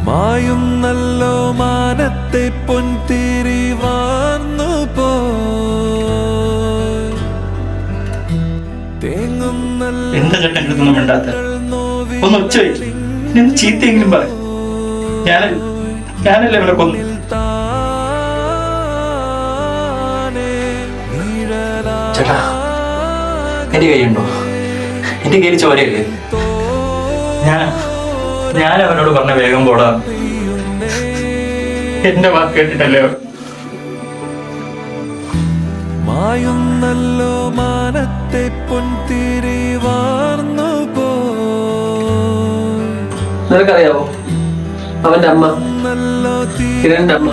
മായുന്നല്ലോ മാനത്തെ പൊൻതിരി വാർന്നു എന്താ ചേട്ടൻ അടുത്തൊന്നും മിണ്ടാത്ത? ഒന്ന് ഒച്ച വെച്ച് ചീത്തയെങ്കിലും പറ. ഞാനല്ലേ ഇവിടെ കൊന്നു. ചേട്ടാ, എന്റെ കൈയുണ്ടോ? എന്റെ കയ്യിൽ ചോരയല്ലേ? ഞാൻ അവനോട് പറഞ്ഞ വേഗം പോടാ. എന്റെ വാക്ക് കേട്ടിട്ടല്ലേ? മായുന്നല്ലോ മാനത്തെ പൊൻതിരി വാർന്നു നിനക്കറിയാവോ അവന്റെ അമ്മ, കിരണിന്റെ അമ്മ,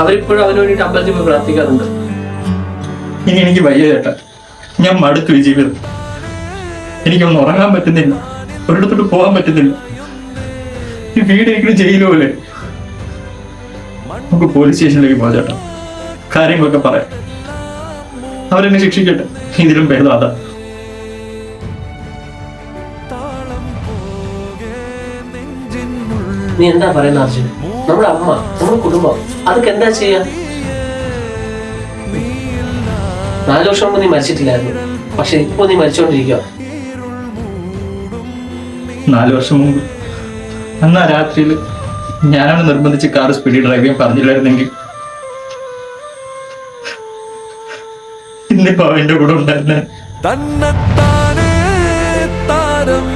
അവരിപ്പോഴും അവന് വേണ്ടിയിട്ട് അമ്പലത്തിൽ പോയി പ്രാർത്ഥിക്കാറുണ്ട്. ഇനി എനിക്ക് വയ്യ ചേട്ടാ, ഞാൻ മടുത്തു ഈ ജീവിതം. എനിക്കൊന്നും ഉറങ്ങാൻ പറ്റുന്നില്ല, ഒരിടത്തോട്ട് പോകാൻ പറ്റുന്നില്ല. ഈ വീടെങ്കിലും ജയിലോ പോലെ. നമുക്ക് പോലീസ് സ്റ്റേഷനിലേക്ക് പോകാം ചേട്ടാ, കാര്യങ്ങളൊക്കെ പറയാം. അവരെന്നെ ശിക്ഷിക്കട്ടെ, ഇതിലും ഭേദം അതാ. നീ എന്താ പറയുന്ന അർജുൻ? നമ്മുടെ അമ്മ, നമ്മുടെ കുടുംബം, അതൊക്കെ എന്താ ചെയ്യാ? 4 വർഷം മുമ്പ് നീ മരിച്ചിട്ടില്ലായിരുന്നു, പക്ഷെ ഇപ്പൊ നീ മരിച്ചോണ്ടിരിക്കുക. 4 വർഷം മുമ്പ് അന്ന് ആ രാത്രിയിൽ ഞാനവനെ നിർബന്ധിച്ച് കാർ സ്പീഡിൽ ഡ്രൈവ് ചെയ്യാൻ പറഞ്ഞില്ലായിരുന്നെങ്കിൽ ഇന്നിപ്പോ അവന്റെ കൂടെ ഉണ്ടായിരുന്നെ. തന്നെത്താനേ താരം